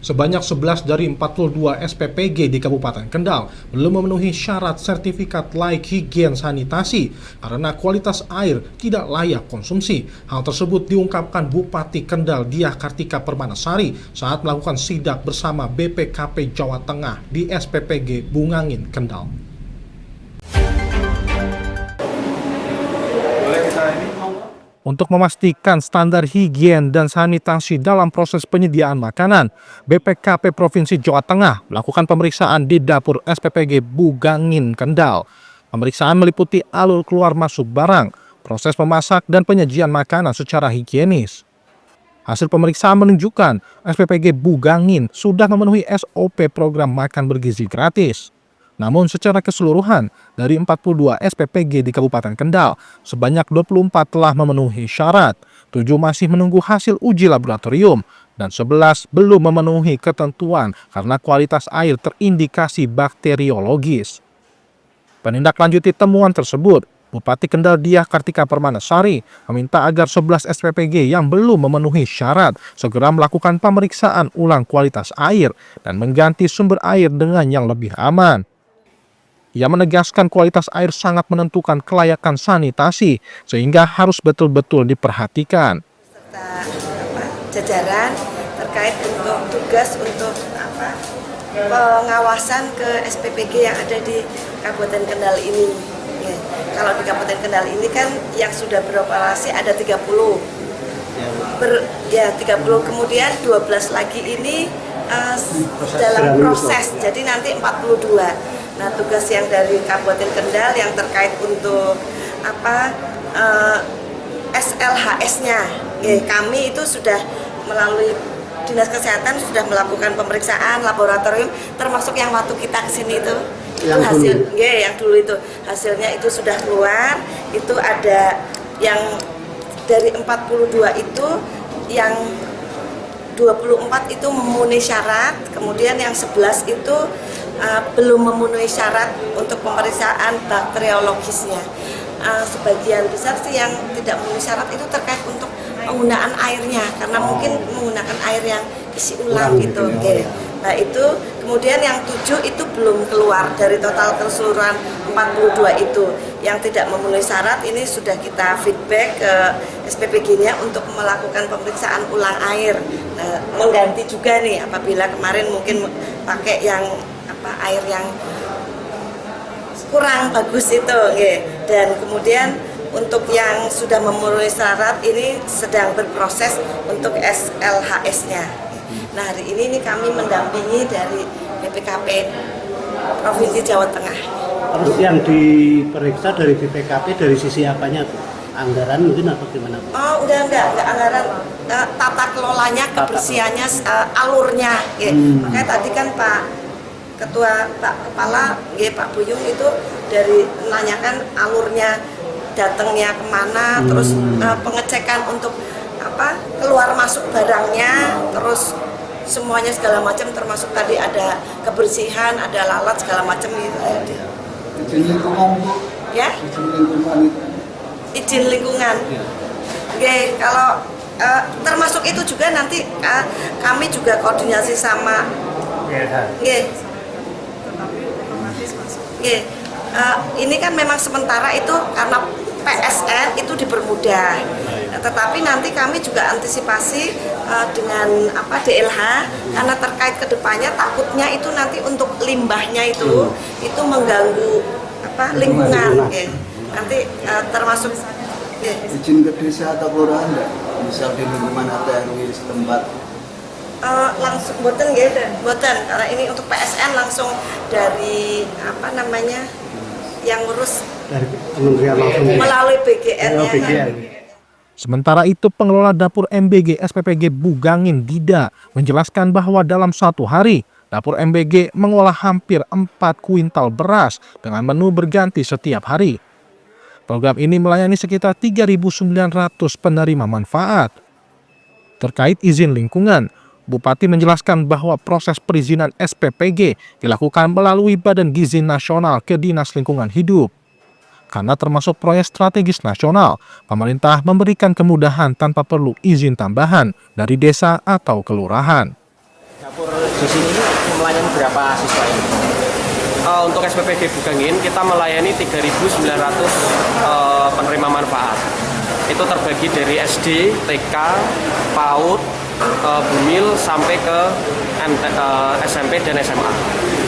Sebanyak 11 dari 42 SPPG di Kabupaten Kendal belum memenuhi syarat sertifikat layak higien sanitasi karena kualitas air tidak layak konsumsi. Hal tersebut diungkapkan Bupati Kendal Diah Kartika Permanasari saat melakukan sidak bersama BPKP Jawa Tengah di SPPG Bungangin, Kendal. Untuk memastikan standar higien dan sanitasi dalam proses penyediaan makanan, BPKP Provinsi Jawa Tengah melakukan pemeriksaan di dapur SPPG Bungangin, Kendal. Pemeriksaan meliputi alur keluar masuk barang, proses memasak dan penyajian makanan secara higienis. Hasil pemeriksaan menunjukkan SPPG Bungangin sudah memenuhi SOP program makan bergizi gratis. Namun secara keseluruhan, dari 42 SPPG di Kabupaten Kendal, sebanyak 24 telah memenuhi syarat, 7 masih menunggu hasil uji laboratorium, dan 11 belum memenuhi ketentuan karena kualitas air terindikasi bakteriologis. Menindaklanjuti temuan tersebut, Bupati Kendal Diah Kartika Permanasari meminta agar 11 SPPG yang belum memenuhi syarat segera melakukan pemeriksaan ulang kualitas air dan mengganti sumber air dengan yang lebih aman. Ia menegaskan kualitas air sangat menentukan kelayakan sanitasi, sehingga harus betul-betul diperhatikan. Serta jajaran terkait untuk tugas untuk pengawasan ke SPPG yang ada di Kabupaten Kendal ini. Ya, kalau di Kabupaten Kendal ini kan yang sudah beroperasi ada 30. 30, kemudian 12 lagi ini dalam proses, jadi nanti 42. Nah, tugas yang dari Kabupaten Kendal yang terkait untuk SLHS-nya, kami itu sudah melalui Dinas Kesehatan sudah melakukan pemeriksaan laboratorium, termasuk yang waktu kita kesini itu hasil, yang dulu itu hasilnya itu sudah keluar. Itu ada yang dari 42 itu yang 24 itu memenuhi syarat, kemudian yang 11 itu belum memenuhi syarat untuk pemeriksaan bakteriologisnya. Sebagian besar sih yang tidak memenuhi syarat itu terkait untuk penggunaan airnya, karena mungkin menggunakan air yang isi ulang gitu. Nah itu, kemudian yang 7 itu belum keluar dari total keseluruhan 42 itu. Yang tidak memenuhi syarat ini sudah kita feedback ke SPPG-nya untuk melakukan pemeriksaan ulang air. Nah, mengganti juga nih apabila kemarin mungkin pakai yang air yang kurang bagus itu. Dan kemudian untuk yang sudah memenuhi syarat ini sedang berproses untuk SLHS-nya. Nah, hari ini kami mendampingi dari BPKP Provinsi Jawa Tengah. Terus yang diperiksa dari BPKP dari sisi apanya tuh? Anggaran mungkin atau gimana? Oh, enggak anggaran, tata kelolanya, kebersihannya, alurnya. Makanya tadi kan Pak Kepala, Pak Buyung itu dari menanyakan alurnya, datangnya kemana, terus pengecekan untuk keluar masuk barangnya, terus semuanya segala macam, termasuk tadi ada kebersihan, ada lalat segala macam gitu. Izin lingkungan, ya? Izin lingkungan. Kalau termasuk itu juga nanti kami juga koordinasi sama. Ini kan memang sementara itu karena PSN itu dipermudah. Tetapi nanti kami juga antisipasi dengan DLH, karena terkait kedepannya takutnya itu nanti untuk limbahnya itu mengganggu lingkungan. Nanti termasuk izin ke desa atau kelurahan enggak? Misal di lingkungan atau RW setempat. Langsung boten karena ini untuk PSN langsung dari yang ngurus dari kementerian langsung melalui BGN-nya. Sementara itu, pengelola dapur MBG SPPG Bungangin Dida menjelaskan bahwa dalam satu hari, dapur MBG mengolah hampir 4 kuintal beras dengan menu berganti setiap hari. Program ini melayani sekitar 3.900 penerima manfaat. Terkait izin lingkungan, Bupati menjelaskan bahwa proses perizinan SPPG dilakukan melalui Badan Gizi Nasional ke Dinas Lingkungan Hidup. Karena termasuk proyek strategis nasional, pemerintah memberikan kemudahan tanpa perlu izin tambahan dari desa atau kelurahan. Dapur di sini melayani berapa siswa ini? Untuk SPPG Bugangin kita melayani 3.900 penerima manfaat. Itu terbagi dari SD, TK, PAUD, Bumil sampai ke SMP dan SMA.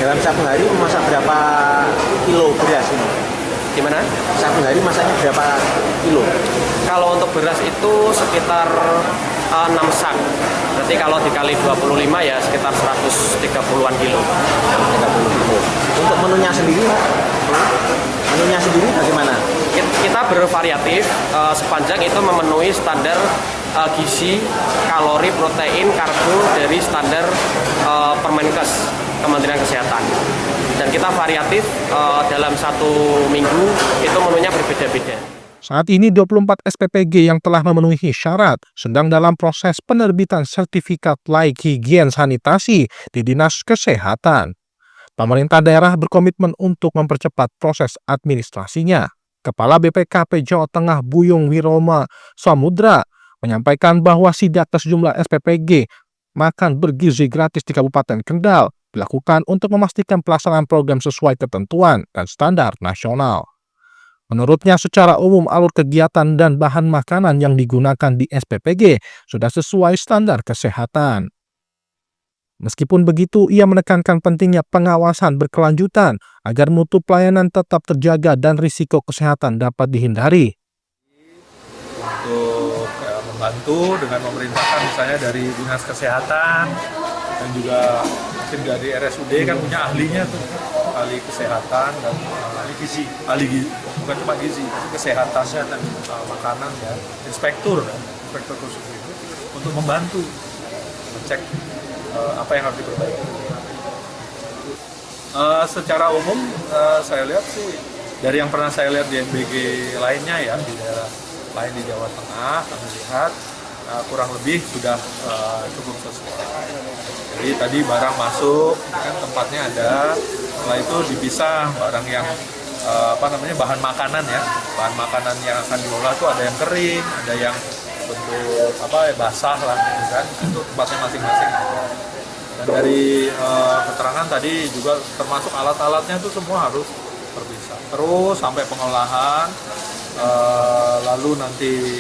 Dalam satu hari memasak berapa kilo beras ini? Gimana? Satu hari masaknya berapa kilo? Kalau untuk beras itu sekitar 6 sak. Berarti kalau dikali 25 ya sekitar 130-an kilo. 30 kilo. Untuk menunya sendiri, menunya sendiri bagaimana? Kita bervariatif sepanjang itu memenuhi standar gizi, kalori, protein, karbo dari standar Permenkes Kementerian Kesehatan. Dan kita variatif dalam satu minggu itu menunya berbeda-beda. Saat ini 24 SPPG yang telah memenuhi syarat sedang dalam proses penerbitan sertifikat layak higien sanitasi di Dinas Kesehatan. Pemerintah daerah berkomitmen untuk mempercepat proses administrasinya. Kepala BPKP Jawa Tengah Buyung Wiroma Samudra menyampaikan bahwa sidak ke sejumlah SPPG makan bergizi gratis di Kabupaten Kendal dilakukan untuk memastikan pelaksanaan program sesuai ketentuan dan standar nasional. Menurutnya, secara umum alur kegiatan dan bahan makanan yang digunakan di SPPG sudah sesuai standar kesehatan. Meskipun begitu, ia menekankan pentingnya pengawasan berkelanjutan agar mutu pelayanan tetap terjaga dan risiko kesehatan dapat dihindari. Untuk membantu dengan memerintahkan misalnya dari Dinas Kesehatan dan juga mungkin dari RSUD kan punya ahlinya tuh, ahli kesehatan dan ahli gizi, bukan cuma gizi, tapi kesehatannya dan makanan ya, inspektur khusus itu untuk membantu mengecek apa yang harus diperbaiki. Secara umum saya lihat sih dari yang pernah saya lihat di MBG lainnya ya, di daerah lain di Jawa Tengah, kami lihat kurang lebih sudah cukup sesuai. Jadi tadi barang masuk, kan tempatnya ada, setelah itu dipisah barang yang bahan makanan ya, bahan makanan yang akan diolah itu ada yang kering, ada yang bentuk basah lah gitu kan, itu tempatnya masing-masing. Dan dari keterangan tadi juga termasuk alat-alatnya itu semua harus terpisah. Terus sampai pengolahan, lalu nanti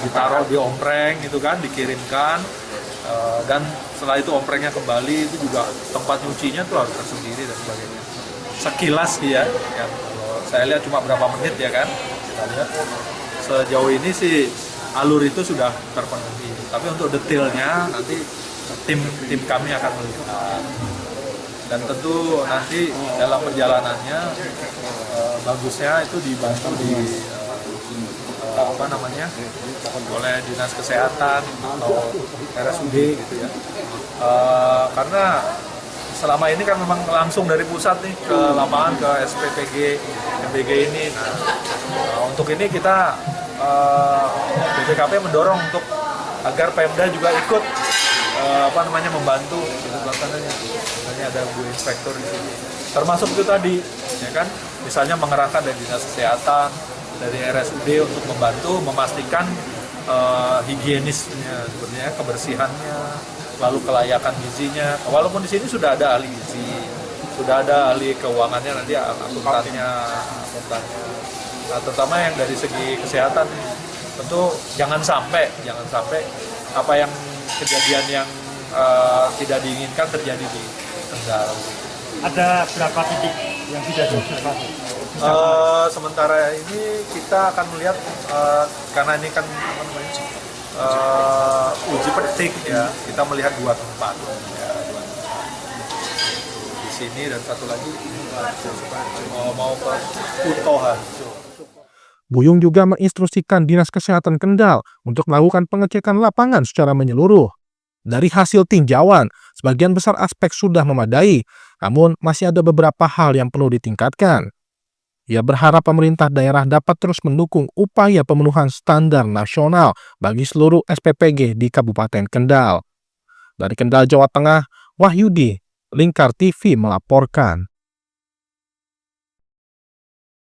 ditaruh di ompreng gitu kan, dikirimkan, dan setelah itu omprengnya kembali, itu juga tempat nyucinya tuh harus tersendiri dan sebagainya. Sekilas ya, yang saya lihat cuma berapa menit ya kan, kita lihat sejauh ini sih alur itu sudah terpenuhi. Tapi untuk detailnya nanti tim kami akan melihat, dan tentu nanti dalam perjalanannya bagusnya itu dibantu oleh Dinas Kesehatan atau RSUD gitu ya, karena selama ini kan memang langsung dari pusat nih ke lapangan, ke SPPG, MBG ini. Nah, untuk ini kita BPKP mendorong untuk agar Pemda juga ikut membantu gitu pelaksanaannya. Misalnya ada Bu Inspektur di sini. Termasuk itu tadi, ya kan, misalnya mengerahkan dari Dinas Kesehatan, dari RSUD untuk membantu memastikan higienisnya, sebenarnya kebersihannya, lalu kelayakan gizinya. Walaupun di sini sudah ada ahli gizi, sudah ada ahli keuangannya, nanti akuntannya. Nah, terutama yang dari segi kesehatan, tentu jangan sampai apa yang kejadian yang tidak diinginkan terjadi di Kendal. Ada berapa titik yang tidak diobservasi? Sementara ini kita akan melihat karena ini kan uji praktik ya, kita melihat 2 tempat ya, di sini dan satu lagi mau ke Kuto Harjo. Buyung juga menginstruksikan Dinas Kesehatan Kendal untuk melakukan pengecekan lapangan secara menyeluruh. Dari hasil tinjauan, sebagian besar aspek sudah memadai, namun masih ada beberapa hal yang perlu ditingkatkan. Ia berharap pemerintah daerah dapat terus mendukung upaya pemenuhan standar nasional bagi seluruh SPPG di Kabupaten Kendal. Dari Kendal, Jawa Tengah, Wahyudi, Lingkar TV melaporkan.